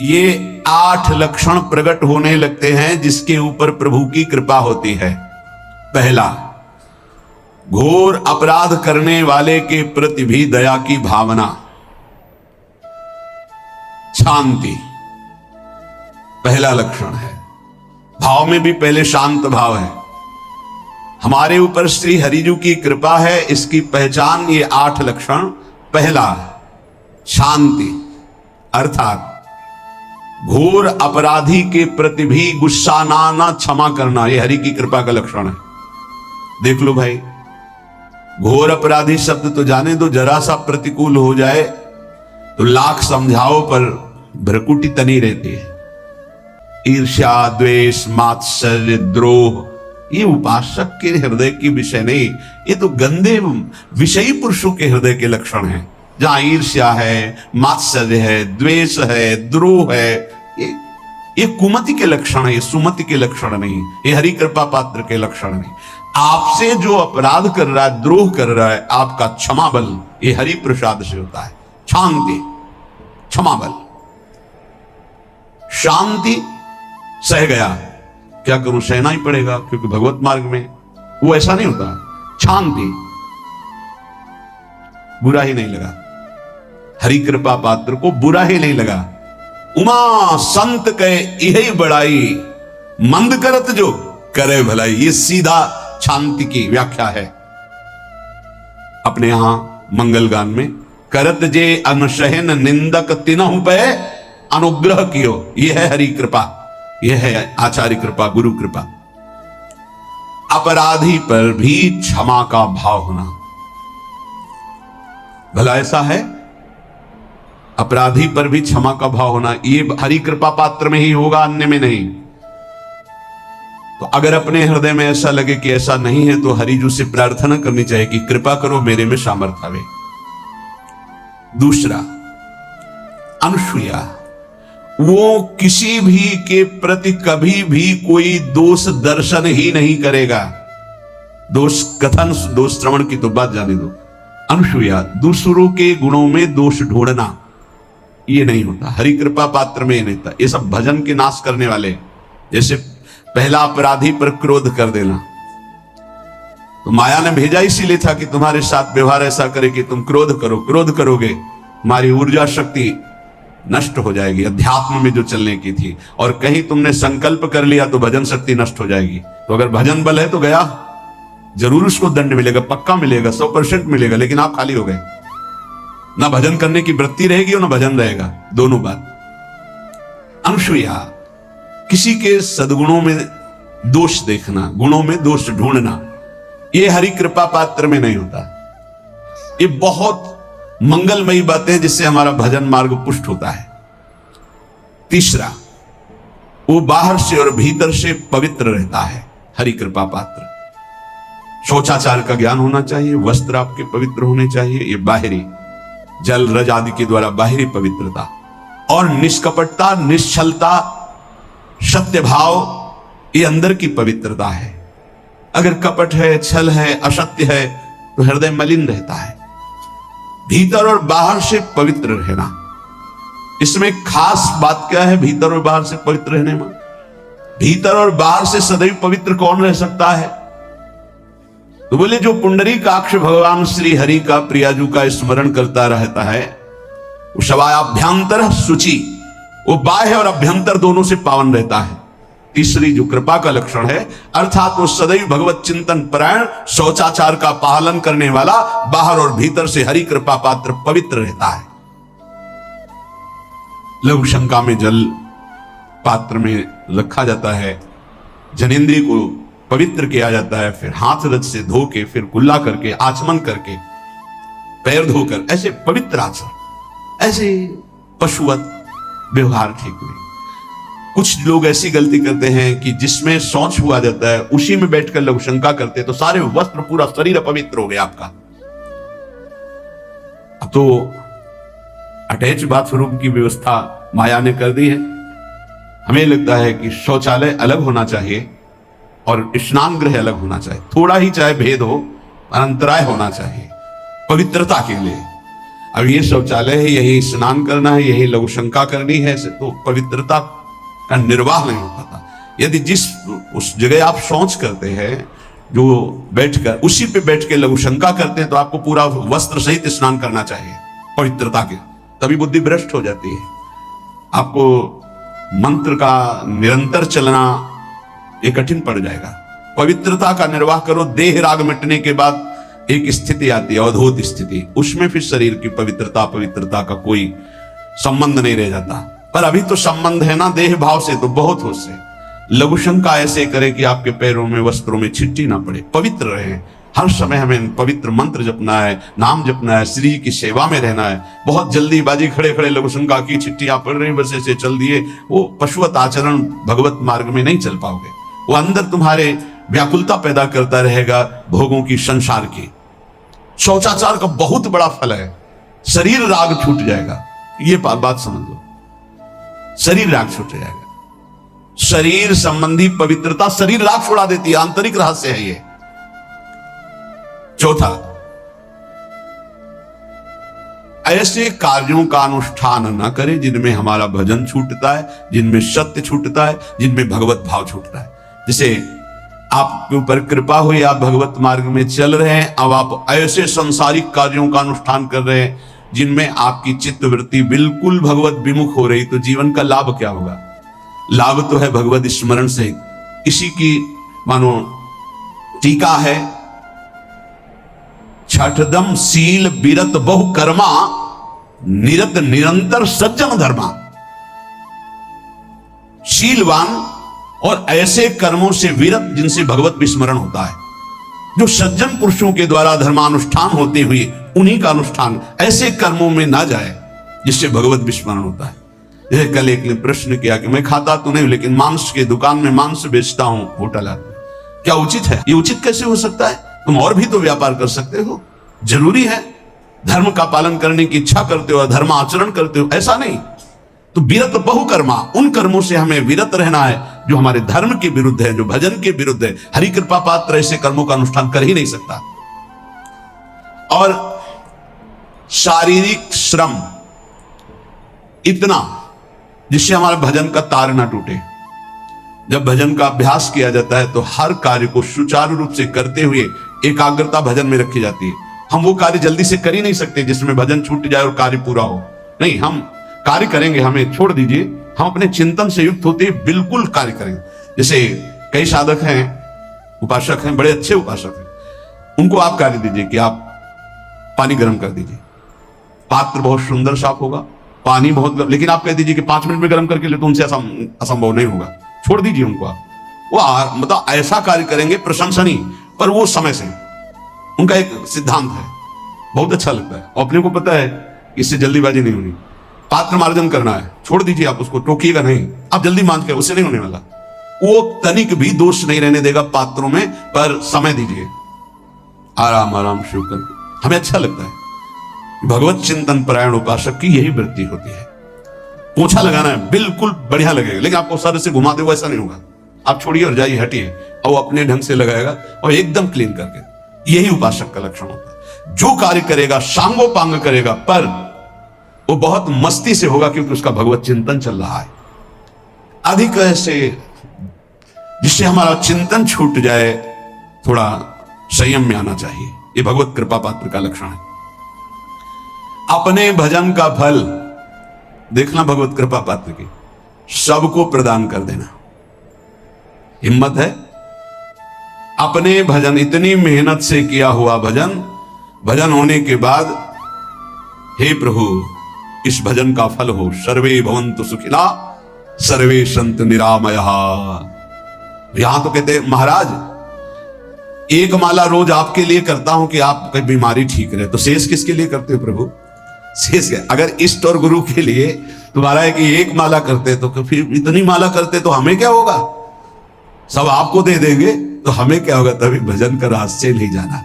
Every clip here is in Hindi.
ये 8 लक्षण प्रकट होने लगते हैं जिसके ऊपर प्रभु की कृपा होती है। पहला, घोर अपराध करने वाले के प्रति भी दया की भावना, शांति पहला लक्षण है। भाव में भी पहले शांत भाव है। हमारे ऊपर श्री हरिजू की कृपा है, इसकी पहचान ये 8 लक्षण। पहला, शांति, अर्थात घोर अपराधी के प्रति भी गुस्सा ना आना, क्षमा करना, यह हरि की कृपा का लक्षण है। देख लो भाई, घोर अपराधी शब्द तो जाने दो, जरा सा प्रतिकूल हो जाए तो लाख समझाओ पर भ्रकुटी तनी रहती है। ईर्ष्या, द्वेष, मात्सर्य, द्रोह, ये उपासक के हृदय की विषय नहीं, ये तो गंदे विषयी पुरुषों के हृदय के लक्षण हैं। जहां ईर्ष्या है, मात्सर्य है, द्वेष है, द्रोह है, ये कुमति के लक्षण है, ये सुमति के लक्षण नहीं, ये हरि कृपा पात्र के लक्षण नहीं। आपसे जो अपराध कर रहा है, द्रोह कर रहा है, आपका क्षमा बल ये हरि प्रसाद से होता है। शांति, क्षमा बल, शांति, सह गया, क्या करूं, सहना ही पड़ेगा क्योंकि भगवत मार्ग में वो ऐसा नहीं होता। शांति, बुरा ही नहीं लगा, हरि कृपा पात्र को बुरा ही नहीं लगा। उमा संत के यही बड़ाई, मंद करत जो करे भलाई, ये सीधा शांति की व्याख्या है। अपने यहां मंगल गान में, करत जे अनशहन निंदक तिनहु पे अनुग्रह कियो, यह है हरि कृपा, यह है आचार्य कृपा, गुरु कृपा। अपराधी पर भी क्षमा का भाव होना, भला ऐसा है, अपराधी पर भी क्षमा का भाव होना, ये हरि कृपा पात्र में ही होगा, अन्य में नहीं। तो अगर अपने हृदय में ऐसा लगे कि ऐसा नहीं है तो हरिजू से प्रार्थना करनी चाहिए कि कृपा करो, मेरे में सामर्थ्य आवे। दूसरा, अनुसूया, वो किसी भी के प्रति कभी भी कोई दोष दर्शन ही नहीं करेगा। दोष कथन, दोष श्रवण की तो बात जाने दो। अनुसूया, दूसरों के गुणों में दोष ढूंढना, ये नहीं होता हरि कृपा पात्र में, नहीं था। ये सब भजन के नाश करने वाले। जैसे पहला अपराधी पर क्रोध कर देना, तो माया ने भेजा इसीलिए था कि तुम्हारे साथ व्यवहार ऐसा करे कि तुम क्रोध करो, क्रोध करोगे तुम्हारी ऊर्जा शक्ति नष्ट हो जाएगी, अध्यात्म में जो चलने की थी। और कहीं तुमने संकल्प कर लिया तो भजन शक्ति नष्ट हो जाएगी। तो अगर भजन बल है तो गया, जरूर उसको दंड मिलेगा, पक्का मिलेगा, 100% मिलेगा, लेकिन आप खाली हो गए। ना भजन करने की वृत्ति रहेगी और ना भजन रहेगा, दोनों बात। अनुसूया, किसी के सद्गुणों में दोष देखना, गुणों में दोष ढूंढना, यह हरि कृपा पात्र में नहीं होता। ये बहुत मंगलमयी बातें जिससे हमारा भजन मार्ग पुष्ट होता है। तीसरा, वो बाहर से और भीतर से पवित्र रहता है, हरि कृपा पात्र। शौचाचार का ज्ञान होना चाहिए, वस्त्र आपके पवित्र होने चाहिए, ये बाहरी, जल रज आदि के द्वारा बाहरी पवित्रता। और निष्कपटता, निश्चलता, सत्य भाव, ये अंदर की पवित्रता है। अगर कपट है, छल है, असत्य है तो हृदय मलिन रहता है। भीतर और बाहर से पवित्र रहना, इसमें खास बात क्या है भीतर और बाहर से पवित्र रहने में? भीतर और बाहर से सदैव पवित्र कौन रह सकता है? तो बोले जो पुंडरीकाक्ष भगवान श्री हरि का, प्रियाजू का स्मरण करता रहता है, वो शवाभ्यंतर शुचि, वो बाह्य और अभ्यंतर दोनों से पावन रहता है। तीसरी जो कृपा का लक्षण है, अर्थात वो सदैव भगवत चिंतन परायण, शौचाचार का पालन करने वाला, बाहर और भीतर से हरि कृपा पात्र पवित्र रहता है। लघु शंका में जल पात्र में रखा जाता है, जनेंद्रिय को पवित्र किया जाता है, फिर हाथ रज से धो के, फिर कुल्ला करके, आचमन करके, पैर धोकर, ऐसे पवित्र आचरण। ऐसे पशुवत व्यवहार ठीक नहीं। कुछ लोग ऐसी गलती करते हैं कि जिसमें शौच हुआ जाता है उसी में बैठकर लघु शंका करते, तो सारे वस्त्र, पूरा शरीर अपवित्र हो गया आपका। अब तो अटैच बाथरूम की व्यवस्था माया ने कर दी है। हमें लगता है कि शौचालय अलग होना चाहिए और स्नान गृह अलग होना चाहिए, थोड़ा ही चाहे भेद हो, अंतराय होना चाहिए पवित्रता के लिए। अब ये शौचालय है, यही स्नान करना है, यही लघु शंका करनी है, ऐसे तो पवित्रता का निर्वाह नहीं हो पाता। यदि जिस उस जगह आप शौच करते हैं, जो बैठकर उसी पे बैठ के लघु शंका करते हैं, तो आपको पूरा वस्त्र सहित स्नान करना चाहिए पवित्रता के, तभी बुद्धि भ्रष्ट हो जाती है। आपको मंत्र का निरंतर चलना ये कठिन पड़ जाएगा। पवित्रता का निर्वाह करो। देह राग मिटने के बाद एक स्थिति आती है, अवधूत स्थिति, उसमें फिर शरीर की पवित्रता का कोई संबंध नहीं रह जाता। पर अभी तो संबंध है ना देह भाव से, तो बहुत हो से लघु शंका ऐसे करे कि आपके पैरों में वस्त्रों में छिट्टी ना पड़े, पवित्र रहे। हर समय हमें पवित्र मंत्र जपना है, नाम जपना है, श्री की सेवा में रहना है। बहुत जल्दीबाजी खड़े खड़े लघु शंका की छिट्टियां पड़ रही बस ऐसे चल दिए, वो पशुवत आचरण भगवत मार्ग में नहीं चल पाओगे। वो अंदर तुम्हारे व्याकुलता पैदा करता रहेगा भोगों की, संसार की। शौचाचार का बहुत बड़ा फल है, शरीर राग छूट जाएगा। ये बात समझ लो, शरीर राग छूट जाएगा। शरीर संबंधी पवित्रता शरीर राग छुड़ा देती है, आंतरिक रहस्य है ये। चौथा, ऐसे कार्यों का अनुष्ठान न करें जिनमें हमारा भजन छूटता है, जिनमें सत्य छूटता है, जिनमें भगवत भाव छूटता है। जैसे आपके ऊपर कृपा हुई, आप भगवत मार्ग में चल रहे हैं, अब आप ऐसे सांसारिक कार्यों का अनुष्ठान कर रहे हैं जिनमें आपकी चित्तवृत्ति बिल्कुल भगवत विमुख हो रही, तो जीवन का लाभ क्या होगा? लाभ तो है भगवत स्मरण से। इसी की मानो टीका है, छठदम शील विरत बहु कर्मा, निरत निरंतर सज्जन धर्मा। शीलवान और ऐसे कर्मों से विरत जिनसे भगवत विस्मरण होता है, जो सज्जन पुरुषों के द्वारा धर्मानुष्ठान होते हुए उन्हीं का अनुष्ठान ऐसे कर्मों में ना जाए जिससे भगवत विस्मरण होता है। यह कल एक ने प्रश्न किया कि मैं खाता तो नहीं लेकिन मांस के दुकान में मांस बेचता हूं, होटल आदमी, क्या उचित है? ये उचित कैसे हो सकता है? तुम और भी तो व्यापार कर सकते हो। जरूरी है धर्म का पालन करने की इच्छा करते हो, धर्म आचरण करते हो, ऐसा नहीं। तो विरत बहुकर्मा, उन कर्मों से हमें विरत रहना है जो हमारे धर्म के विरुद्ध है, जो भजन के विरुद्ध है। हरि कृपा पात्र ऐसे कर्मों का अनुष्ठान कर ही नहीं सकता। और शारीरिक श्रम इतना जिससे हमारे भजन का तार ना टूटे। जब भजन का अभ्यास किया जाता है तो हर कार्य को सुचारू रूप से करते हुए एकाग्रता भजन में रखी जाती है। हम वो कार्य जल्दी से कर ही नहीं सकते जिसमें भजन छूट जाए और कार्य पूरा हो। नहीं, हम कार्य करेंगे, हमें छोड़ दीजिए, हम अपने चिंतन से युक्त होते बिल्कुल कार्य करेंगे। जैसे कई साधक हैं, उपासक हैं, बड़े अच्छे उपासक हैं, उनको आप कार्य दीजिए कि आप पानी गर्म कर दीजिए, पात्र बहुत सुंदर साफ होगा, पानी बहुत गर्म, लेकिन आप कह दीजिए कि 5 मिनट में गर्म करके ले, तो उनसे असंभव नहीं होगा। छोड़ दीजिए उनको। आप वो मतलब ऐसा कार्य करेंगे प्रशंसनीय, पर वो समय से। उनका एक सिद्धांत है, बहुत अच्छा लगता है, और अपने को पता है इससे जल्दीबाजी नहीं होनी। पात्र मार्जन करना है, छोड़ दीजिए, आप उसको टोकिएगा नहीं, आप जल्दी मांझ के, उससे नहीं होने वाला। वो तनिक भी दोष नहीं रहने देगा पात्रों में, पर समय दीजिए, आराम आराम शुरू कर। हमें अच्छा लगता है। भगवत चिंतन परायण उपासक की यही वृत्ति होती है। पोछा लगाना है, बिल्कुल बढ़िया लगेगा, लेकिन आपको सर से घुमा दे वो ऐसा नहीं होगा। आप छोड़िए और जाइए, हटिए, और वो अपने ढंग से लगाएगा और एकदम क्लीन करके। यही उपासक का लक्षण होता है। जो कार्य करेगा सांगोपांग करेगा, पर वो बहुत मस्ती से होगा क्योंकि उसका भगवत चिंतन चल रहा है। अधिक ऐसे जिससे हमारा चिंतन छूट जाए, थोड़ा संयम में आना चाहिए। ये भगवत कृपा पात्र का लक्षण है। अपने भजन का फल देखना भगवत कृपा पात्र की, सबको प्रदान कर देना। हिम्मत है? अपने भजन, इतनी मेहनत से किया हुआ भजन होने के बाद, हे प्रभु इस भजन का फल हो, सर्वे भवन्तु सुखिना सर्वे सन्तु निरामयः। यहां तो कहते महाराज, एक माला रोज आपके लिए करता हूं कि आपकी बीमारी ठीक रहे, तो शेष किसके लिए करते हो प्रभु? शेष अगर इष्ट और गुरु के लिए तुम्हारा है कि एक माला करते तो फिर इतनी माला करते तो हमें क्या होगा? सब आपको दे देंगे तो हमें क्या होगा? तभी भजन का रास्ते नहीं जाना।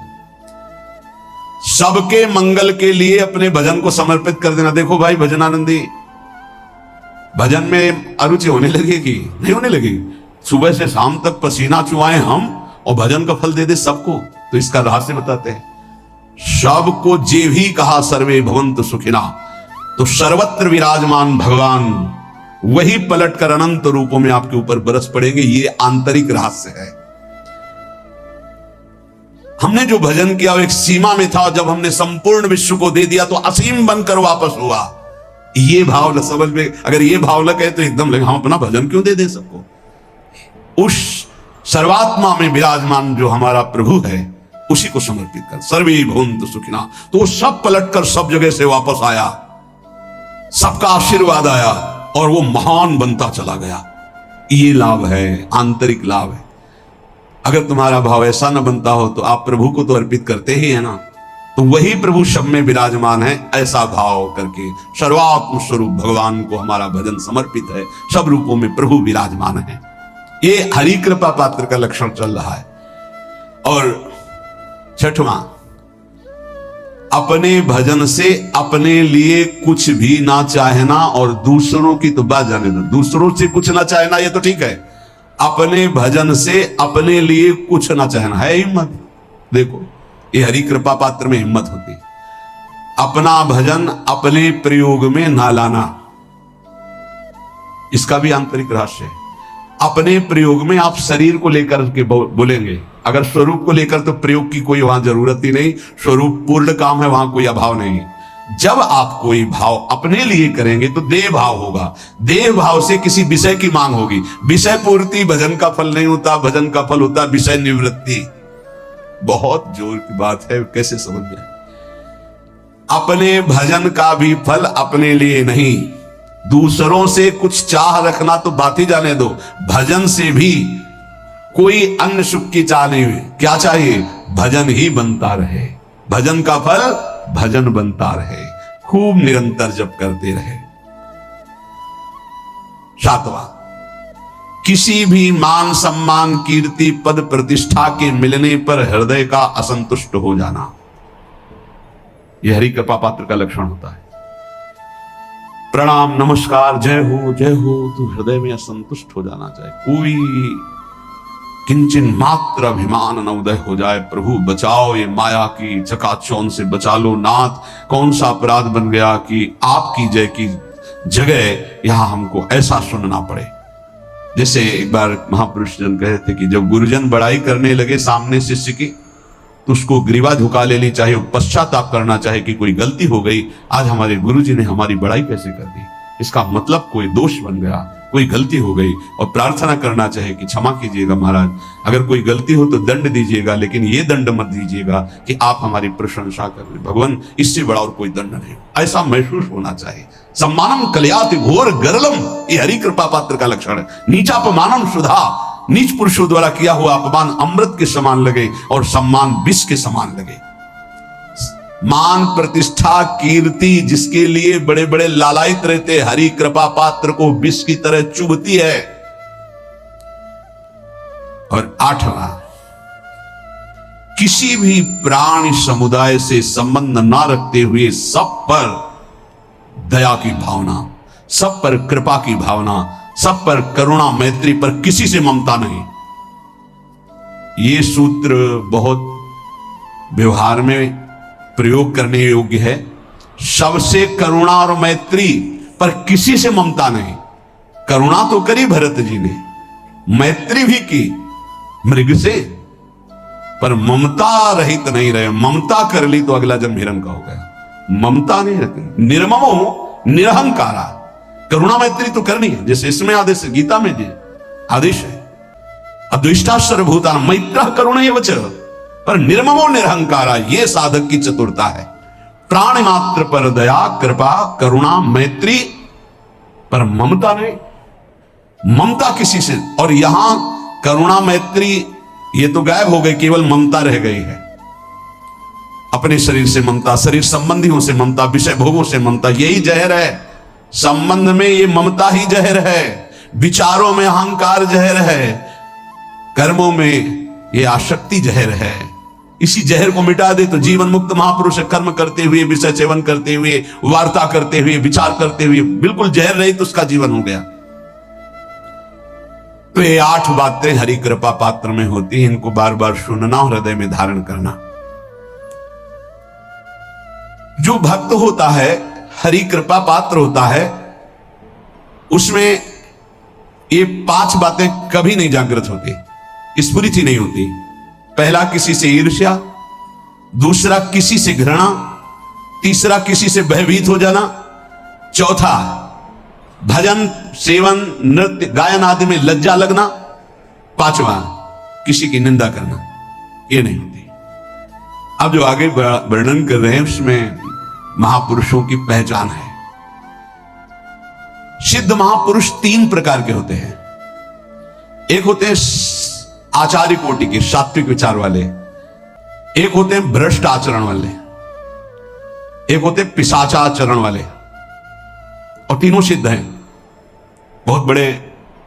सबके मंगल के लिए अपने भजन को समर्पित कर देना। देखो भाई भजनानंदी, भजन में अरुचि होने लगेगी? नहीं होने लगेगी। सुबह से शाम तक पसीना चुआए हम और भजन का फल दे दे सबको, तो इसका रहस्य बताते हैं। सबको जे भी कहा सर्वे भवन्तु सुखिना, तो सर्वत्र विराजमान भगवान वही पलटकर अनंत रूपों में आपके ऊपर बरस पड़ेंगे। ये आंतरिक रहस्य है। हमने जो भजन किया वो एक सीमा में था, जब हमने संपूर्ण विश्व को दे दिया तो असीम बनकर वापस हुआ। ये भाव न समझ में, अगर ये भाव लगे तो एकदम लगे हम अपना भजन क्यों दे सबको। उस सर्वात्मा में विराजमान जो हमारा प्रभु है उसी को समर्पित कर, सर्वे भवन्तु सुखिना। तो वो सब पलटकर सब जगह से वापस आया, सबका आशीर्वाद आया और वो महान बनता चला गया। ये लाभ है, आंतरिक लाभ है। अगर तुम्हारा भाव ऐसा न बनता हो तो आप प्रभु को तो अर्पित करते ही है ना, तो वही प्रभु सब में विराजमान है। ऐसा भाव करके सर्वात्म स्वरूप भगवान को हमारा भजन समर्पित है। सब रूपों में प्रभु विराजमान है। ये हरि कृपा पात्र का लक्षण चल रहा है। और छठवां, अपने भजन से अपने लिए कुछ भी ना चाहना और दूसरों की तो बात जाने दो। दूसरों से कुछ ना चाहना ये तो ठीक है, अपने भजन से अपने लिए कुछ ना चाहना है हिम्मत। देखो ये हरि कृपा पात्र में हिम्मत होती है। अपना भजन अपने प्रयोग में ना लाना, इसका भी आंतरिक रहस्य है। अपने प्रयोग में आप शरीर को लेकर के बोलेंगे, अगर स्वरूप को लेकर तो प्रयोग की कोई वहां जरूरत ही नहीं। स्वरूप पूर्ण काम है, वहां कोई अभाव नहीं। जब आप कोई भाव अपने लिए करेंगे तो देह भाव होगा। देह भाव से किसी विषय की मांग होगी। विषय पूर्ति भजन का फल नहीं होता, भजन का फल होता विषय निवृत्ति। बहुत जोर की बात है, कैसे समझ में। अपने भजन का भी फल अपने लिए नहीं, दूसरों से कुछ चाह रखना तो बात ही जाने दो। भजन से भी कोई अन्य सुख की चाह नहीं हुई। क्या चाहिए? भजन ही बनता रहे, भजन का फल भजन बनता रहे, खूब निरंतर जप करते रहे। सातवां, किसी भी मान सम्मान कीर्ति पद प्रतिष्ठा के मिलने पर हृदय का असंतुष्ट हो जाना, यह हरि कृपा पात्र का लक्षण होता है। प्रणाम नमस्कार जय हो तो हृदय में असंतुष्ट हो जाना चाहिए। कोई किंचन मात्र अभिमान न उदय हो जाए। प्रभु बचाओ, ये माया की चकाचौंध से बचा लो नाथ। कौन सा अपराध बन गया कि आपकी जय की जगह यहां हमको ऐसा सुनना पड़े। जैसे एक बार महापुरुष जन कहे थे कि जब गुरुजन बड़ाई करने लगे सामने शिष्य की, तो उसको ग्रीवा झुका लेनी चाहिए, पश्चाताप करना चाहिए कि कोई गलती हो गई, आज हमारे गुरुजी ने हमारी बड़ाई कैसे कर दी। इसका मतलब कोई दोष बन गया, कोई गलती हो गई, और प्रार्थना करना चाहिए कि क्षमा कीजिएगा महाराज, अगर कोई गलती हो तो दंड दीजिएगा, लेकिन ये दंड मत दीजिएगा कि आप हमारी प्रशंसा कर रहे। भगवान इससे बड़ा और कोई दंड नहीं, ऐसा महसूस होना चाहिए। सम्मानम कलयाति घोर गरलम, ये हरि कृपा पात्र का लक्षण है। नीचापमानम सुधा, नीच पुरुषों द्वारा किया हुआ अपमान अमृत के समान लगे और सम्मान विष के समान लगे। मान प्रतिष्ठा कीर्ति जिसके लिए बड़े बड़े लालायित रहते, हरि कृपा पात्र को विष की तरह चुभती है। और आठवां, किसी भी प्राणी समुदाय से संबंध ना रखते हुए सब पर दया की भावना, सब पर कृपा की भावना, सब पर करुणा मैत्री पर किसी से ममता नहीं। ये सूत्र बहुत व्यवहार में प्रयोग करने योग्य है। सबसे करुणा और मैत्री पर किसी से ममता नहीं। करुणा तो करी भरत जी ने, मैत्री भी की मृग से, पर ममता रहित नहीं रहे। ममता कर ली तो अगला जन्म हिरण का हो गया। ममता नहीं रखी, निर्ममो निरहंकारा। करुणा मैत्री तो करनी है, जैसे इसमें आदेश, गीता में जी आदेश है, अद्वेष्टा सर्वभूतानां मैत्रः करुणैव च, पर निर्ममो निरहंकारा, ये साधक की चतुरता है। प्राणी मात्र पर दया कृपा करुणा मैत्री, पर ममता नहीं। ममता किसी से, और यहां करुणा मैत्री ये तो गायब हो गई, केवल ममता रह गई है। अपने शरीर से ममता, शरीर संबंधियों से ममता, विषय भोगों से ममता, यही जहर है। संबंध में ये ममता ही जहर है, विचारों में अहंकार जहर है, कर्मों में ये आसक्ति जहर है। इसी जहर को मिटा दे तो जीवन मुक्त महापुरुष कर्म करते हुए, विषय सेवन करते हुए, वार्ता करते हुए, विचार करते हुए, बिल्कुल जहर रहित उसका जीवन हो गया। तो ये 8 बातें हरि कृपा पात्र में होती हैं, इनको बार बार सुनना और हृदय में धारण करना। जो भक्त होता है, हरि कृपा पात्र होता है, उसमें ये 5 बातें कभी नहीं जागृत होती, स्फुरित ही नहीं होती। पहला, किसी से ईर्ष्या, दूसरा किसी से घृणा, तीसरा किसी से भयभीत हो जाना, चौथा भजन सेवन नृत्य गायन आदि में लज्जा लगना, पांचवा किसी की निंदा करना, ये नहीं होती। अब जो आगे वर्णन कर रहे हैं उसमें महापुरुषों की पहचान है। सिद्ध महापुरुष 3 प्रकार के होते हैं। एक होते हैं आचार्य कोटि के, सात्विक विचार वाले, एक होते हैं भ्रष्ट आचरण वाले, एक होते हैं पिशाचाचरण वाले, और तीनों सिद्ध हैं। बहुत बड़े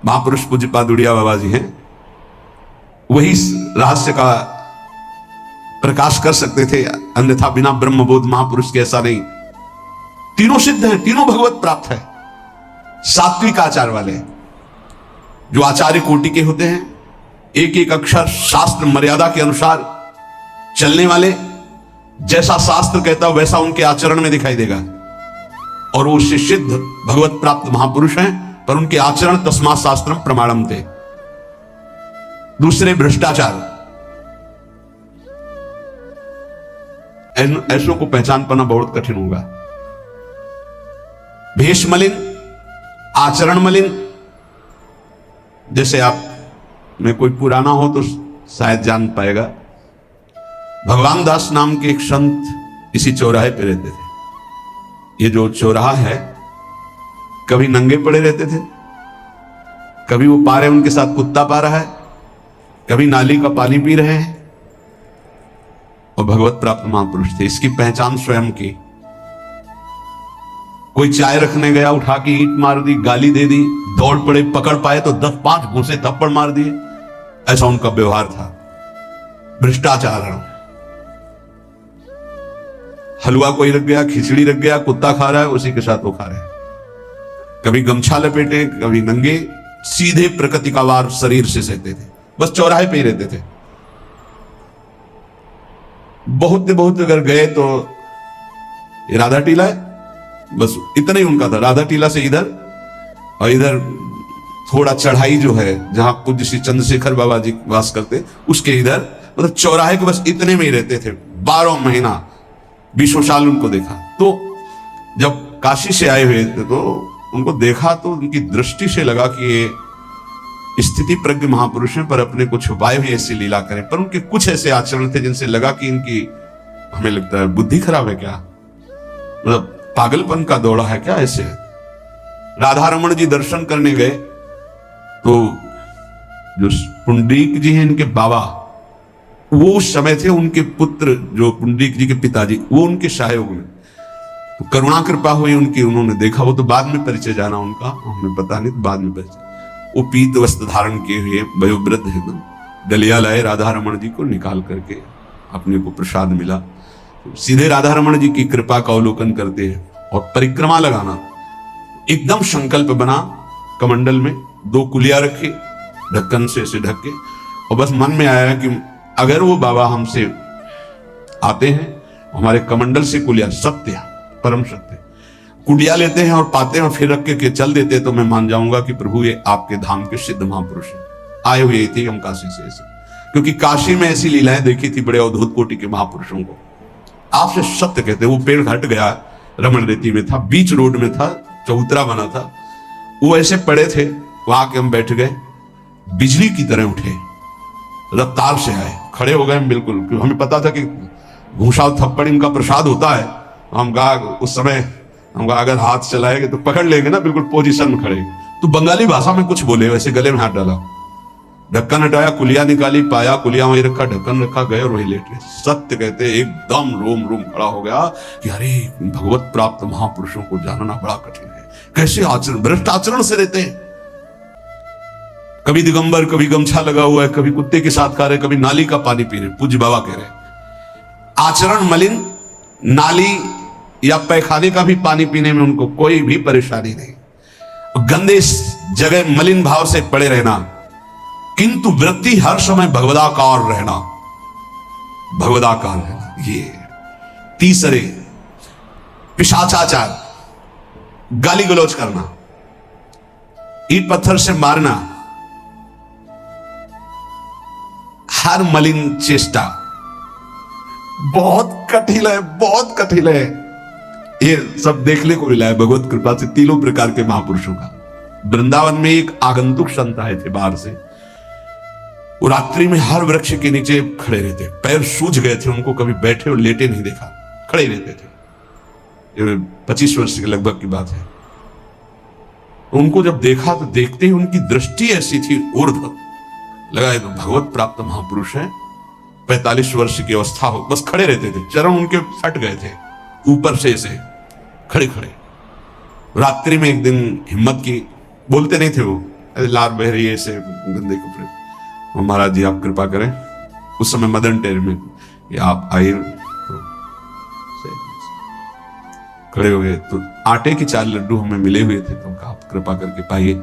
महापुरुष पूज्य पादुड़िया बाबा जी हैं, वही रहस्य का प्रकाश कर सकते थे, अन्यथा बिना ब्रह्मबोध महापुरुष के ऐसा नहीं। तीनों सिद्ध हैं, तीनों भगवत प्राप्त है। सात्विक आचार वाले जो आचार्य कोटि के होते हैं, एक एक अक्षर शास्त्र मर्यादा के अनुसार चलने वाले, जैसा शास्त्र कहता वैसा उनके आचरण में दिखाई देगा, और वो सिद्ध भगवत प्राप्त महापुरुष हैं, पर उनके आचरण तस्मात् शास्त्रम प्रमाणम थे। दूसरे भ्रष्टाचार, ऐसों को पहचान पाना बहुत कठिन होगा। भेष मलिन, आचरण मलिन, जैसे आप में कोई पुराना हो तो शायद जान पाएगा, भगवान दास नाम के एक संत इसी चौराहे पे रहते थे। ये जो चौराहा है, कभी नंगे पड़े रहते थे, कभी वो पा रहे उनके साथ कुत्ता पा रहा है, कभी नाली का पानी पी रहे हैं, और भगवत प्राप्त महापुरुष थे। इसकी पहचान स्वयं की। कोई चाय रखने गया, उठा के ईंट मार दी, गाली दे दी, दौड़ पड़े, पकड़ पाए तो 10-5 घूंसे थप्पड़ मार दिए, ऐसा उनका व्यवहार था। भ्रष्टाचार, हलवा कोई रख गया, खिचड़ी रख गया, कुत्ता खा रहा है, उसी के साथ वो खा रहे हैं। कभी गमछा लपेटे, कभी नंगे, सीधे प्रकृति का वार शरीर से सहते थे, बस चौराहे पे ही रहते थे। बहुत अगर गए तो राधा टीला है, बस इतना ही उनका था। राधा टीला से इधर, और इधर थोड़ा चढ़ाई जो है जहां पूज्य श्री चंद्रशेखर बाबा जी वास करते, उसके इधर, मतलब चौराहे के बस इतने में ही रहते थे 12 महीना, 20 साल उनको देखा। तो जब काशी से आए हुए थे तो उनको देखा तो उनकी दृष्टि से लगा कि ये स्थिति प्रज्ञ महापुरुष हैं, पर अपने को छुपाए हुए ऐसी लीला करें। पर उनके कुछ ऐसे आचरण थे जिनसे लगा कि इनकी, हमें लगता है बुद्धि खराब है क्या, मतलब पागलपन का दौड़ा है क्या ऐसे। राधा रमण जी दर्शन करने गए तो जो पुंडरीक जी हैं इनके बाबा, वो उस समय थे, उनके पुत्र जो पुंडरीक जी के पिताजी, वो उनके सहयोग में, तो करुणा कृपा हुई उनकी, उन्होंने देखा। वो तो बाद में परिचय जाना उनका, हमें पता नहीं, तो बाद में परिचय। वो पीत वस्त्र धारण किए हुए वयोवृद्ध है ना, डलिया लाए, राधा रमण जी को निकाल करके अपने को प्रसाद मिला। सीधे राधा रमण जी की कृपा का अवलोकन करते हैं, और परिक्रमा लगाना एकदम संकल्प बना। कमंडल में 2 कुलिया रखे, ढक्कन से ऐसे ढक के, और बस मन में आया कि अगर वो बाबा हमसे आते हैं, हमारे कमंडल से कुलिया, सत्य परम सत्य कुलिया लेते हैं और पाते हैं और फिर रख के चल देते हैं, तो मैं मान जाऊंगा कि प्रभु ये आपके धाम के सिद्ध महापुरुष हैं, आए हुए थे हम काशी से ऐसे। क्योंकि काशी में ऐसी लीलाएं देखी थी बड़े अवधूत कोटि के महापुरुषों को। आपसे सत्य कहते हैं, वो पेड़ हट गया, रमण रेती में था, बीच रोड में था, चबूतरा बना था, वो ऐसे पड़े थे, वहां के हम बैठ गए, बिजली की तरह उठे, रफ्तार से आए, खड़े हो गए बिल्कुल, क्योंकि हमें पता था कि घूसा थप्पड़ इनका प्रसाद होता है। हम कहा उस समय, हम कहा अगर हाथ चलाएंगे तो पकड़ लेंगे ना, बिल्कुल पोजीशन में खड़े। तो बंगाली भाषा में कुछ बोले, वैसे गले में हाथ डाला, ढक्कन हटाया, कुलिया निकाली, पाया, कुलिया वहीं रखा, ढक्कन रखा, गए और वही लेट गए। सत्य कहते एकदम रोम रोम खड़ा हो गया कि अरे भगवत प्राप्त महापुरुषों को जानना बड़ा कठिन है, कैसे आचरण, भ्रष्ट आचरण से रहते हैं। कभी दिगंबर, कभी गमछा लगा हुआ है, कभी कुत्ते के साथ खा रहे, कभी नाली का पानी पी रहे। पूज्य बाबा कह रहे आचरण मलिन, नाली या पैखाने का भी पानी पीने में उनको कोई भी परेशानी नहीं, गंदे जगह मलिन भाव से पड़े रहना, किंतु वृत्ति हर समय भगवदाकार रहना, भगवदाकार रहना। ये तीसरे पिशाचाचार, गाली गलौज करना, ईंट पत्थर से मारना, हर मलिन चेष्टा बहुत कठिन है, बहुत कठिन है। ये सब देखने को मिला है भगवत कृपा से तीनों प्रकार के महापुरुषों का। वृंदावन में एक आगंतुक संत आए थे बाहर से, वो रात्रि में हर वृक्ष के नीचे खड़े रहते, पैर सूज गए थे, उनको कभी बैठे और लेटे नहीं देखा, खड़े रहते थे। 25 वर्ष के लगभग की बात है। उनको जब देखा तो देखते ही उनकी दृष्टि ऐसी थी ऊर्ध्व, लगा ये तो भगवत प्राप्त महापुरुष है। 45 वर्ष की अवस्था हो, बस खड़े रहते थे, चरण उनके फट गए थे ऊपर से ऐसे खड़े खड़े। रात्रि में एक दिन हिम्मत की, बोलते नहीं थे वो, लार बह रही है ऐसे गंदे कपड़े, महाराज जी आप कृपा करें। उस समय मदन टेर में कि आप आइए, तो खड़े हो गए। तो आटे के 4 लड्डू हमें मिले हुए थे, तो कहा आप कृपा करके पाइए।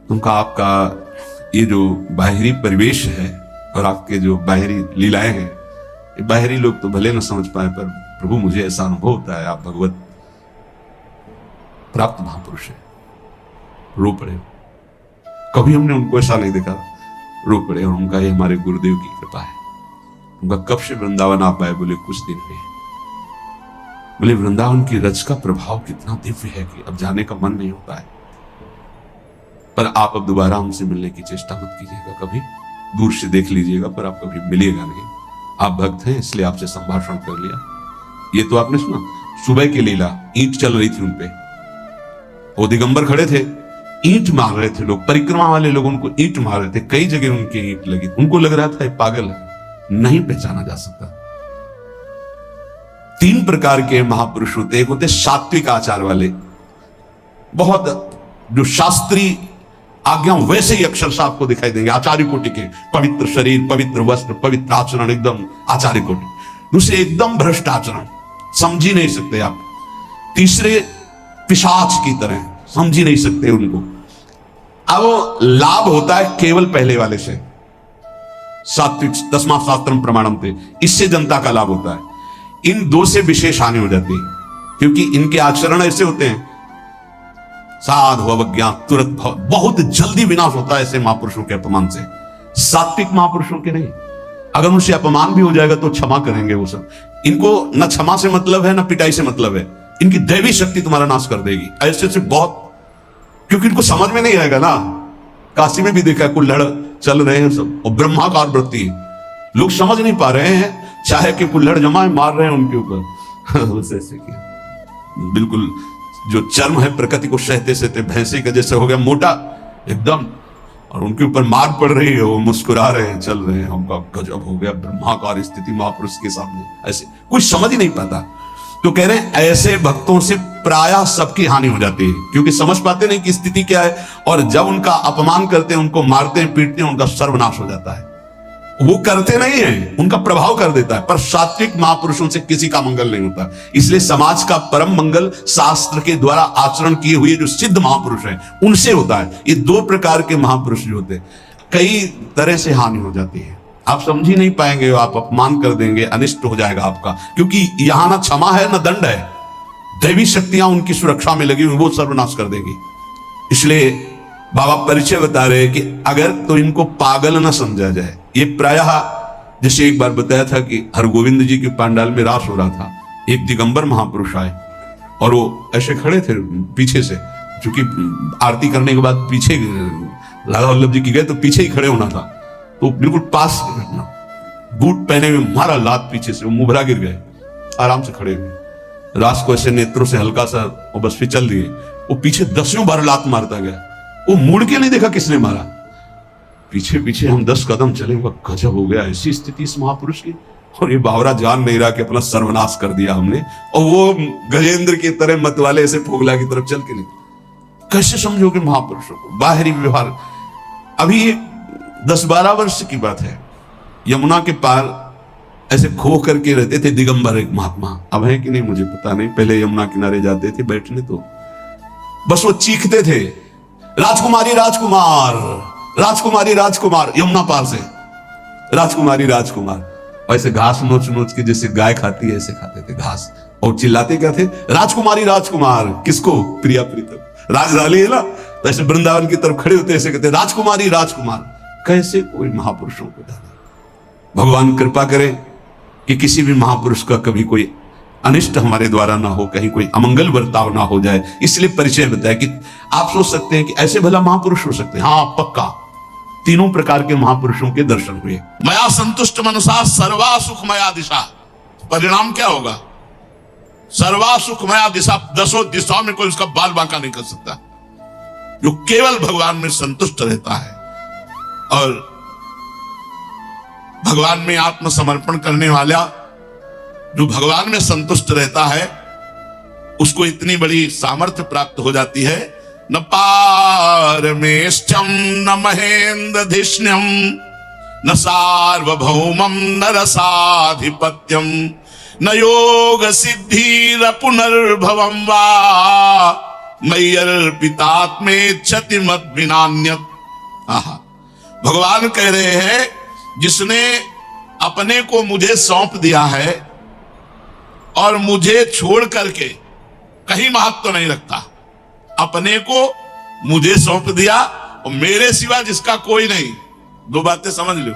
तुमका आपका ये जो बाहरी परिवेश है और आपके जो बाहरी लीलाएं हैं, ये बाहरी लोग तो भले न समझ पाए, पर प्रभु मुझे ऐसा अनुभव होता है आप भगवत प्राप्त महापुरुष है। रो पड़े, कभी हमने उनको ऐसा नहीं देखा, रो पड़े। और उनका ये हमारे गुरुदेव की कृपा है। उनका कब से वृंदावन आप आए? बोले कुछ दिन हुए। बोले वृंदावन की रज का प्रभाव कितना दिव्य है कि अब जाने का मन नहीं होता है, पर आप अब दोबारा हमसे मिलने की चेष्टा मत कीजिएगा, कभी दूर से देख लीजिएगा, पर आप कभी मिलिएगा नहीं। आप भक्त हैं इसलिए आपसे संभाषण कर लिया। ये तो आपने सुना, सुबह की लीला, ईंट चल रही थी उनपे, वो दिगंबर खड़े थे, ईंट मार रहे थे लोग, परिक्रमा वाले लोग उनको ईंट मार रहे थे, कई जगह उनकी ईंट लगी। उनको लग रहा था ये पागल है, नहीं पहचाना जा सकता। 3 प्रकार के महापुरुष होते, एक होते सात्विक आचार वाले, बहुत जो शास्त्रीय आज्ञा वैसे ही अक्षरशः आपको दिखाई देंगे, आचार्य कोटि के, पवित्र शरीर, पवित्र वस्त्र, पवित्र आचरण, एकदम आचार्य कोटि। दूसरे एकदम भ्रष्ट आचरण, समझ ही नहीं सकते आप। तीसरे पिशाच की तरह, समझ ही नहीं सकते उनको। अब लाभ होता है केवल पहले वाले से, सात्विक, 10वां शास्त्रम प्रमाणम थे, इससे जनता का लाभ होता है। इन 2 से विशेष हानि हो जाती है, क्योंकि इनके आचरण ऐसे होते हैं, साधु अवज्ञा तुरंत बहुत जल्दी विनाश होता है ऐसे महापुरुषों के अपमान से। सात्विक महापुरुषों के नहीं, अगर उनसे अपमान भी हो जाएगा तो क्षमा करेंगे वो सब। इनको न क्षमा से मतलब है, न पिटाई से मतलब है, इनकी दैवी शक्ति तुम्हारा नाश कर देगी। ऐसे से बहुत, क्योंकि इनको समझ में नहीं आएगा ना। काशी में भी देखा है, कुल्हड़ चल रहे हैं सब, और ब्रह्माकार वृत्ति, लोग समझ नहीं पा रहे हैं, चाहे कि कुल्हड़ जमाए मार रहे हैं उनके ऊपर। ऐसे किया, बिल्कुल जो चर्म है प्रकृति को सहते सहते भैंसे का जैसे हो गया मोटा एकदम, और उनके ऊपर मार पड़ रही है, वो मुस्कुरा रहे हैं, चल रहे हैं। उनका गजब हो गया, ब्रह्माकार स्थिति महापुरुष के सामने, ऐसे कुछ समझ ही नहीं पाता। तो कह रहे हैं ऐसे भक्तों से प्रायः सबकी हानि हो जाती है, क्योंकि समझ पाते नहीं कि स्थिति क्या है, और जब उनका अपमान करते हैं, उनको मारते हैं, पीटते हैं, उनका सर्वनाश हो जाता है। वो करते नहीं है, उनका प्रभाव कर देता है, पर सात्विक महापुरुषों से किसी का मंगल नहीं होता। इसलिए समाज का परम मंगल शास्त्र के द्वारा आचरण किए हुए जो सिद्ध महापुरुष हैं उनसे होता है। ये 2 प्रकार के महापुरुष जो होते हैं, कई तरह से हानि हो जाती है, आप समझ ही नहीं पाएंगे, आप अपमान कर देंगे, अनिष्ट हो जाएगा आपका, क्योंकि यहां ना क्षमा है ना दंड है, दैवी शक्तियां उनकी सुरक्षा में लगी हुई, वो सर्वनाश कर देगी। इसलिए बाबा परिचय बता रहे हैं कि अगर तो इनको पागल ना समझा जाए। ये प्रायः जैसे एक बार बताया था कि हरगोविंद जी के पंडाल में रास हो रहा था, एक दिगंबर महापुरुष आए और वो ऐसे खड़े थे पीछे से, क्योंकि आरती करने के बाद पीछे राधा वल्लभ जी की गए तो पीछे ही खड़े होना था, तो बिल्कुल पास बूट पहने हुए मारा लात पीछे से, वो मुभरा गिर गए, आराम से खड़े हुए, रास को ऐसे नेत्रों से हल्का सा वो बस फिचल दिए, वो पीछे 10 बार लात मारता गया, वो मुड़ के नहीं देखा किसने मारा, पीछे पीछे हम 10 कदम चले, गजब हो गया, ऐसी स्थिति इस महापुरुष की। और ये बावरा जान नहीं रहा कि अपना सर्वनाश कर दिया हमने, और वो गजेंद्र की तरह मत वाले ऐसे फोगला की तरफ चल के निकले। कैसे समझोगे महापुरुषों को? बाहरी व्यवहार। अभी 10-12 वर्ष की बात है, यमुना के पार ऐसे खो करके रहते थे दिगंबर एक महात्मा, अब है कि नहीं मुझे पता नहीं, पहले यमुना किनारे जाते थे बैठने, तो बस वो चीखते थे राजकुमारी राजकुमार, राजकुमारी राजकुमार, यमुना पार से राजकुमारी राजकुमार, ऐसे घास नोच नोच के जैसे गाय खाती है ऐसे खाते थे घास, और चिल्लाते क्या थे, राजकुमारी राजकुमार। किसको? प्रिया प्रीतम। राजधानी है ना, तो ऐसे वृंदावन की तरफ खड़े होते ऐसे कहते, राजकुमारी राजकुमार। कैसे कोई महापुरुषों को जाने। भगवान कृपा करें कि किसी भी महापुरुष का कभी कोई अनिष्ट हमारे द्वारा ना हो, कहीं कोई अमंगल बर्ताव ना हो जाए, इसलिए परिचय बताया कि आप सोच सकते हैं कि ऐसे भला महापुरुष हो सकते हैं। हाँ पक्का, तीनों प्रकार के महापुरुषों के दर्शन हुए। मया संतुष्ट मनसा सर्वा सुखमया दिशा। परिणाम क्या होगा? सर्वा सुखमया दिशा, 10 दिशाओं में कोई उसका बाल बांका नहीं कर सकता। जो केवल भगवान में संतुष्ट रहता है और भगवान में आत्मसमर्पण करने वाला, जो भगवान में संतुष्ट रहता है, उसको इतनी बड़ी सामर्थ्य प्राप्त हो जाती है। न पारमेष्ठ्यम न महेन्द्रधिष्ण्यम न सार्वभौमम न रसाधिपत्यम न योग सिद्धिर पुनर्भवम वा मय्यर्पितात्मेच्छति मद विनान्यत्। भगवान कह रहे हैं, जिसने अपने को मुझे सौंप दिया है और मुझे छोड़ करके कहीं महत्व नहीं रखता, अपने को मुझे सौंप दिया और मेरे सिवा जिसका कोई नहीं। दो बातें समझ लो,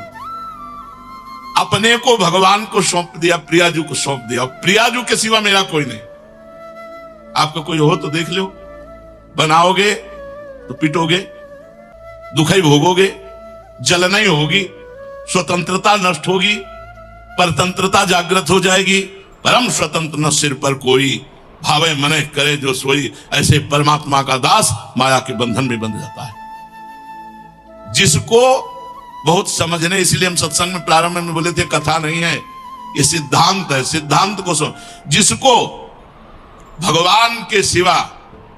अपने को भगवान को सौंप दिया, प्रियाजू को सौंप दिया, और प्रियाजू के सिवा मेरा कोई नहीं। आपका कोई हो तो देख लो, बनाओगे तो पिटोगे, दुखाई भोगोगे, जलना ही होगी, स्वतंत्रता नष्ट होगी, परतंत्रता जागृत हो जाएगी। परम स्वतंत्र न सिर पर कोई, भावे मने करे जो सोई। ऐसे परमात्मा का दास माया के बंधन में बंध जाता है। जिसको बहुत समझने, इसलिए हम सत्संग में प्रारंभ में बोले थे कथा नहीं है, ये सिद्धांत है। सिद्धांत को समझ, जिसको भगवान के सिवा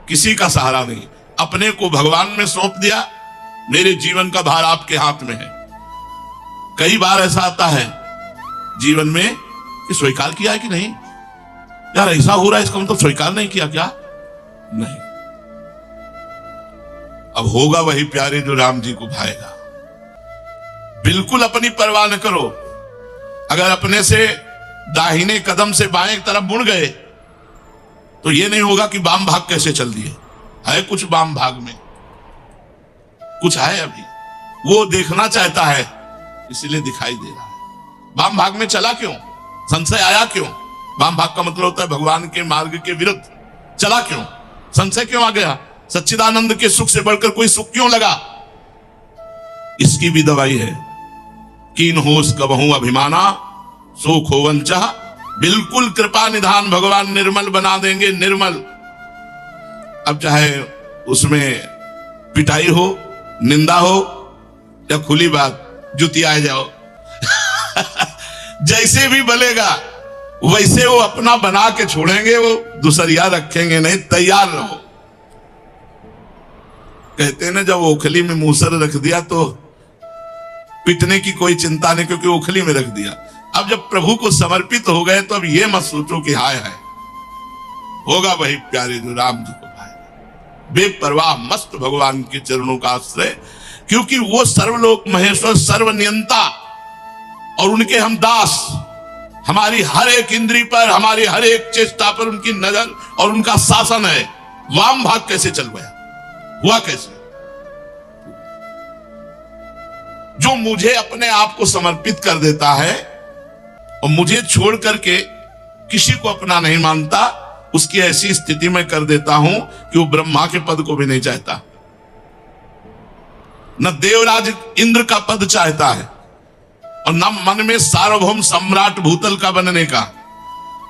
किसी का सहारा नहीं, अपने को भगवान में सौंप दिया, मेरे जीवन का भार आपके हाथ में है। कई बार ऐसा आता है जीवन में कि स्वीकार किया है कि नहीं, यार ऐसा हो रहा है, इसका मतलब स्वीकार नहीं किया क्या? नहीं। अब होगा वही प्यारे जो राम जी को भाएगा। बिल्कुल अपनी परवाह न करो। अगर अपने से दाहिने कदम से बाएं तरफ मुड़ गए तो यह नहीं होगा कि वाम भाग कैसे चल दिए। है कुछ वाम भाग में, कुछ है अभी, वो देखना चाहता है इसलिए दिखाई दे रहा है। वाम भाग में चला क्यों? संशय आया क्यों? वाम भाग का मतलब होता है भगवान के मार्ग के विरुद्ध। चला क्यों? संशय क्यों आ गया? सच्चिदानंद के सुख से बढ़कर कोई सुख क्यों लगा? इसकी भी दवाई है। कीन होश कबहू अभिमाना सो खोवंचा। बिल्कुल कृपा निधान भगवान निर्मल बना देंगे, निर्मल। अब चाहे उसमें पिटाई हो, निंदा हो, या खुली बात जुती आ जाओ जैसे भी बलेगा वैसे वो अपना बना के छोड़ेंगे, वो दूसरिया रखेंगे नहीं। तैयार रहो। कहते ना, जब ओखली में मूसर रख दिया तो पिटने की कोई चिंता नहीं, क्योंकि ओखली में रख दिया। अब जब प्रभु को समर्पित हो गए तो अब ये मत सोचो कि हाय हाय, होगा वही प्यारे जो राम जी को भाई। बेपरवाह मस्त भगवान के चरणों का आश्रय, क्योंकि वो सर्वलोक महेश्वर, सर्वनियंता, और उनके हम दास। हमारी हर एक इंद्री पर, हमारी हर एक चेष्टा पर उनकी नजर और उनका शासन है। वाम भाग कैसे चल गया? हुआ कैसे? जो मुझे अपने आप को समर्पित कर देता है और मुझे छोड़ करके किसी को अपना नहीं मानता, उसकी ऐसी स्थिति में कर देता हूं कि वो ब्रह्मा के पद को भी नहीं चाहता, न देवराज इंद्र का पद चाहता है, और न मन में सार्वभौम सम्राट भूतल का बनने का,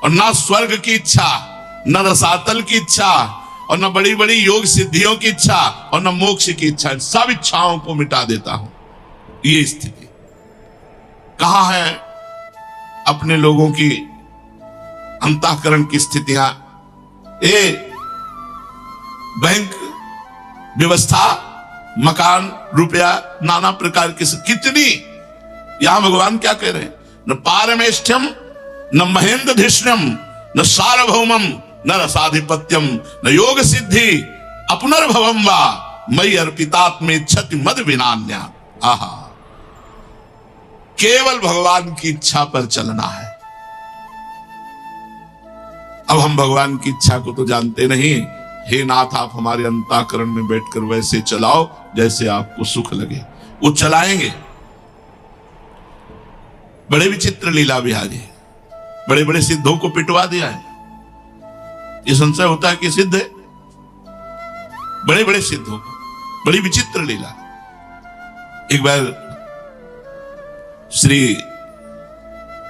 और न स्वर्ग की इच्छा, न रसातल की इच्छा, और न बड़ी बड़ी योग सिद्धियों की इच्छा, और न मोक्ष की इच्छा। सब इच्छाओं को मिटा देता हूं। ये स्थिति कहां है अपने लोगों की अंतःकरण की स्थितियां? बैंक व्यवस्था, मकान, रुपया, नाना प्रकार की कितनी। यहां भगवान क्या कह रहे हैं? न पारमेष्ठ्यम न महेन्द्रधिष्ण्यम न सार्वभौमम न रसाधिपत्यम न योग सिद्धि अपुनर्भवम वा मयि अर्पितात्मेच्छति मद विनान्या। आहा, केवल भगवान की इच्छा पर चलना है। अब हम भगवान की इच्छा को तो जानते नहीं। हे नाथ, आप हमारे अंतःकरण में बैठकर वैसे चलाओ जैसे आपको सुख लगे। वो चलाएंगे। बड़े विचित्र लीला बिहारी, बड़े बड़े सिद्धों को पिटवा दिया है। ये संशय होता है कि सिद्ध है, बड़े बड़े सिद्धों को, बड़ी विचित्र लीला। एक बार श्री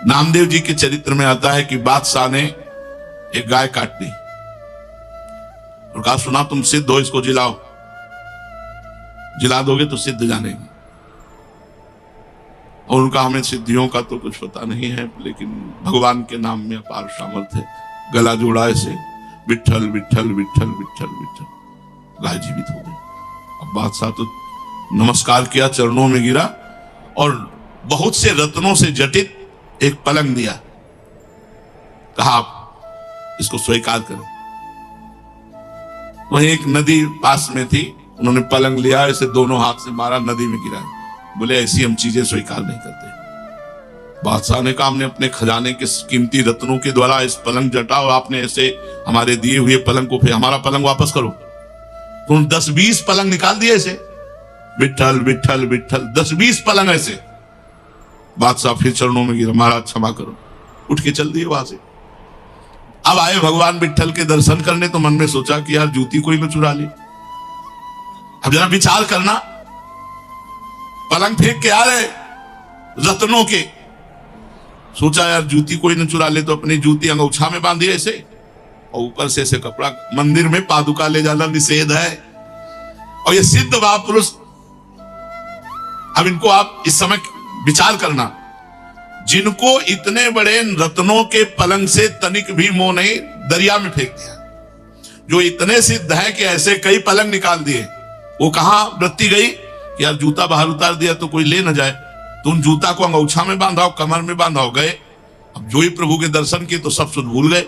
नामदेव जी के चरित्र में आता है कि बादशाह ने एक गाय काट दी और कहा, सुना तुम सिद्ध हो, इसको जिलाओ, जिला दोगे तो सिद्ध जानेंगे। और उनका, हमें सिद्धियों का तो कुछ पता नहीं है, लेकिन भगवान के नाम में अपार सामर्थ्य है। गला जोड़ा ऐसे, विठल विठल विठल विठल विठल, गाय जीवित हो गई। अब बादशाह तो नमस्कार किया, चरणों में गिरा और बहुत से रत्नों से जटित एक पलंग दिया। कहा, आप इसको स्वीकार करो। वहीं एक नदी पास में थी, उन्होंने पलंग लिया, ऐसे दोनों हाथ से मारा, नदी में गिरा। बोले, ऐसी हम चीजें स्वीकार नहीं करते। बादशाह ने कहा, हमने अपने खजाने के कीमती रत्नों के द्वारा इस पलंग जटा और आपने ऐसे हमारे दिए हुए पलंग को, फिर हमारा पलंग वापस करो। तो 10-20 पलंग निकाल दिए ऐसे, विठल विठल विठल, 10-20 पलंग ऐसे। बादशाह फिर चरणों में गिरा, महाराज क्षमा करो, उठ के चल दिए वहां से। अब आए भगवान विठल के दर्शन करने, तो मन में सोचा कि यार जूती कोई न चुरा ली। अब जरा विचार करना, पलंग फेंक के आ रहे रत्नों के, सोचा यार जूती कोई न चुरा ले, तो अपनी जूती अंगूछा में बांधी ऐसे, और ऊपर से ऐसे कपड़ा। मंदिर में पादुका ले जाना निषेध है, और ये सिद्ध महापुरुष। अब इनको आप इस समय विचार करना, जिनको इतने बड़े रत्नों के पलंग से तनिक भी मोह नहीं, दरिया में फेंक दिया। जो इतने सिद्ध हैं कि ऐसे कई पलंग निकाल दिए, वो कहां वृत्ति गई? यार जूता बाहर उतार दिया तो कोई ले न जाए, तो उन जूता को अंगूछा में बांधाओ, कमर में बांधाओ, गए। अब जो ही प्रभु के दर्शन किए तो सब सुध भूल गए।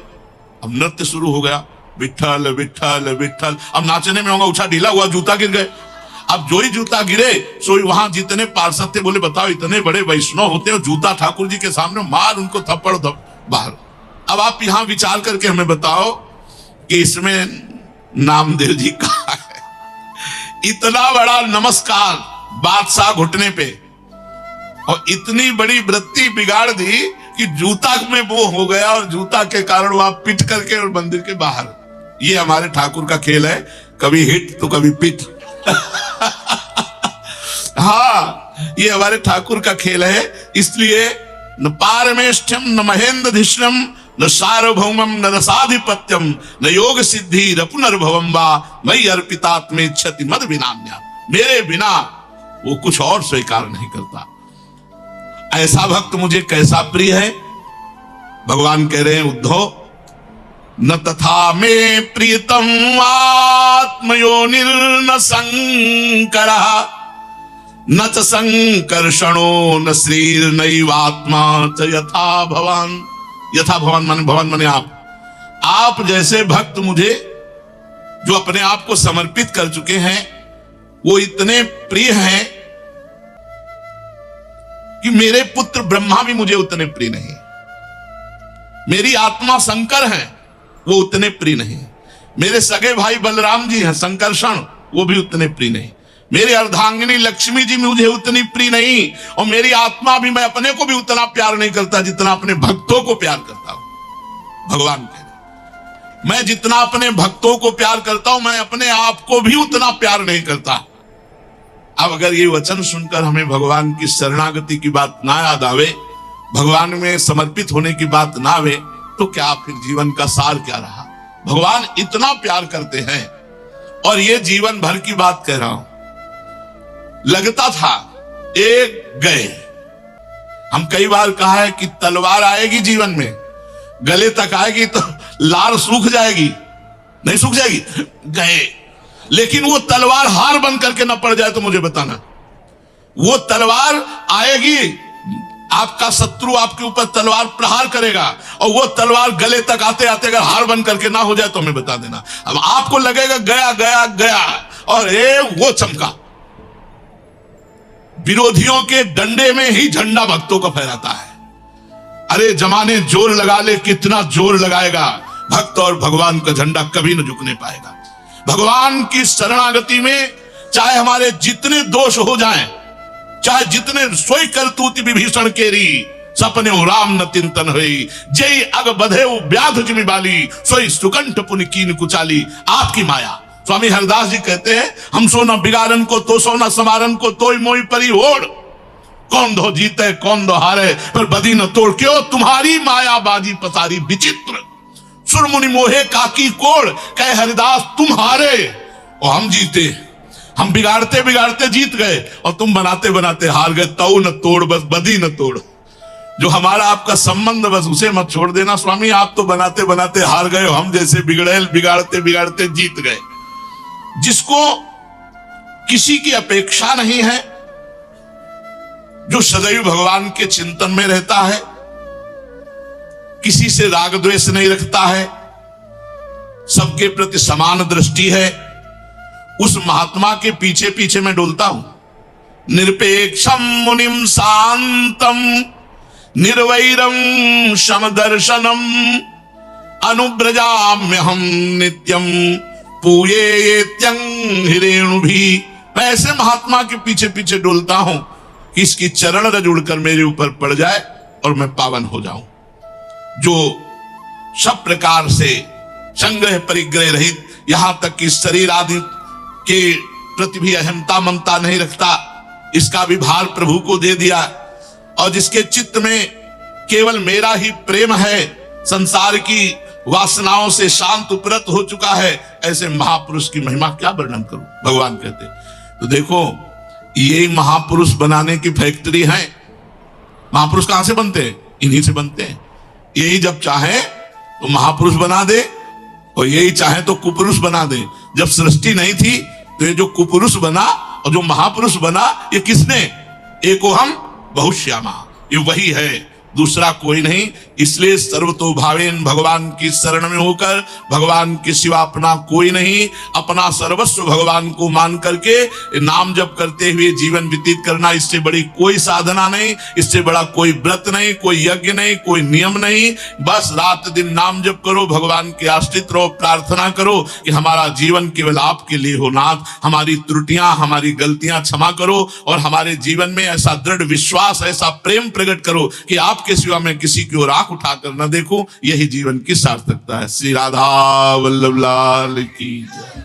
अब नृत्य शुरू हो गया, विठल विठल विठल। अब नाचने में अंगूछा ढीला हुआ, जूता गिर गए। अब जो ही जूता गिरे, सो वहां जितने पार्षद थे बोले, बताओ इतने बड़े वैष्णव होते हो, जूता ठाकुर जी के सामने, मार उनको थप्पड़ बाहर। अब आप यहां विचार करके हमें बताओ कि इसमें नामदेव जी कहा है? इतना बड़ा नमस्कार बादशाह घुटने पे, और इतनी बड़ी वृत्ति बिगाड़ दी कि जूता में वो हो गया, और जूता के कारण वहां पिट करके और मंदिर के बाहर। ये हमारे ठाकुर का खेल है, कभी हिट तो कभी पिट। हाँ, ये हमारे ठाकुर का खेल है। इसलिए न पारमेष्ठ्यम न महेंद्रधिष्णम न सार्वभौमम न रसाधिपत्यम न योग सिद्धि रपुनर्भवम वा मयि अर्पितात्मे इच्छति मद विनान्या। मेरे बिना वो कुछ और स्वीकार नहीं करता। ऐसा भक्त मुझे कैसा प्रिय है? भगवान कह रहे हैं, उद्धव, न तथा मे प्रीतम आत्मयोनिर्न संकरः न च संकर्षणो न श्रीर्नैवात्मा च यथा भवान। यथा भवान माने, भवान माने आप जैसे भक्त मुझे जो अपने आप को समर्पित कर चुके हैं, वो इतने प्रिय हैं कि मेरे पुत्र ब्रह्मा भी मुझे उतने प्रिय नहीं। मेरी आत्मा शंकर है, वो उतने प्रिय नहीं। मेरे सगे भाई बलराम जी हैं संकर्षण, वो भी उतने प्रिय नहीं। मेरी अर्धांगिनी लक्ष्मी जी मुझे उतनी प्रिय नहीं, और मेरी आत्मा भी, मैं अपने को भी उतना प्यार नहीं करता जितना अपने भक्तों को प्यार करता हूं। भगवान कह रहे, मैं जितना अपने भक्तों को प्यार करता हूं, मैं अपने आप को भी उतना प्यार नहीं करता। अब अगर ये वचन सुनकर हमें भगवान की शरणागति की बात ना याद आवे, भगवान में समर्पित होने की बात ना आवे, तो क्या फिर जीवन का सार क्या रहा? भगवान इतना प्यार करते हैं, और ये जीवन भर की बात कह रहा हूं। लगता था एक गए, हम कई बार कहा है कि तलवार आएगी जीवन में, गले तक आएगी तो लार सूख जाएगी, नहीं सूख जाएगी, गए। लेकिन वो तलवार हार बन करके न पड़ जाए तो मुझे बताना। वो तलवार आएगी, आपका शत्रु आपके ऊपर तलवार प्रहार करेगा, और वो तलवार गले तक आते आते अगर हार बन करके ना हो जाए तो हमें बता देना। अब आपको लगेगा गया गया गया, और वो चमका, विरोधियों के डंडे में ही झंडा भक्तों का फहराता है। अरे जमाने जोर लगा ले, कितना जोर लगाएगा, भक्त और भगवान का झंडा कभी न झुकने पाएगा। भगवान की शरणागति में चाहे हमारे जितने दोष हो जाएं, चाहे जितने सोई करतूति विभीषण केरी, सपने राम न चिंतन हुई, जय अग बधे व्याध जिमि बाली, सोई सुकंठ पुनि कीन कुचाली। आपकी माया। स्वामी हरदास जी कहते हैं, हम सो न बिगाड़न को तो सो न समारन को, तोय मोई परी ओढ़, कौन दो जीते कौन दो हारे, पर बदी न तोड़, क्यों तुम्हारी माया बाजी पसारी विचित्र, सुरमुनि मोहे काकी कोड़, कहे हरिदास तुम हारे और हम जीते। हम बिगाड़ते बिगाड़ते जीत गए और तुम बनाते बनाते हार गए। तऊ न तोड़, बस बदी न तोड़। जो हमारा आपका संबंध, बस उसे मत छोड़ देना स्वामी। आप तो बनाते बनाते हार गए, हम जैसे बिगड़ेल बिगाड़ते बिगाड़ते जीत गए। जिसको किसी की अपेक्षा नहीं है, जो सदैव भगवान के चिंतन में रहता है, किसी से राग द्वेष नहीं रखता है, सबके प्रति समान दृष्टि है, उस महात्मा के पीछे पीछे मैं डोलता हूं। निरपेक्षम मुनिम शांतम निर्वैरम समदर्शनम अनुब्रजाम्यहम नित्यम पूयेत्यं हिरेणु भी। मैं ऐसे महात्मा के पीछे पीछे डोलता हूं कि इसकी चरण रज उड़कर मेरे ऊपर पड़ जाए और मैं पावन हो जाऊं। जो सब प्रकार से संग्रह परिग्रह रहित, यहां तक कि शरीर आदि के प्रति भी अहमता ममता नहीं रखता, इसका भी भार प्रभु को दे दिया, और जिसके चित्त में केवल मेरा ही प्रेम है, संसार की वासनाओं से शांत उपरत हो चुका है, ऐसे महापुरुष की महिमा क्या वर्णन करूं। भगवान कहते, तो देखो ये महापुरुष बनाने की फैक्ट्री है। महापुरुष कहां से बनते हैं? इन्हीं से बनते हैं। यही जब चाहे तो महापुरुष बना दे, और यही चाहे तो कुपुरुष बना दे। जब सृष्टि नहीं थी तो ये जो कुपुरुष बना और जो महापुरुष बना, ये किसने? एको हम बहुश्यामा, ये वही है, दूसरा कोई नहीं। इसलिए सर्वतोभावेन भगवान की शरण में होकर, भगवान के सिवा अपना कोई नहीं, अपना सर्वस्व भगवान को मान करके नाम जप करते हुए जीवन व्यतीत करना, इससे बड़ी कोई साधना नहीं, इससे बड़ा कोई व्रत नहीं, कोई यज्ञ नहीं, कोई नियम नहीं। बस रात दिन नाम जप करो, भगवान के आश्रित रहो, प्रार्थना करो कि हमारा जीवन केवल आपके लिए हो नाथ, हमारी त्रुटियां हमारी गलतियां क्षमा करो, और हमारे जीवन में ऐसा दृढ़ विश्वास, ऐसा प्रेम प्रकट करो कि आपके सिवा मैं किसी की ओर आंख उठाकर न देखूं। यही जीवन की सार्थकता है। श्री राधा वल्लभ लाल की जय।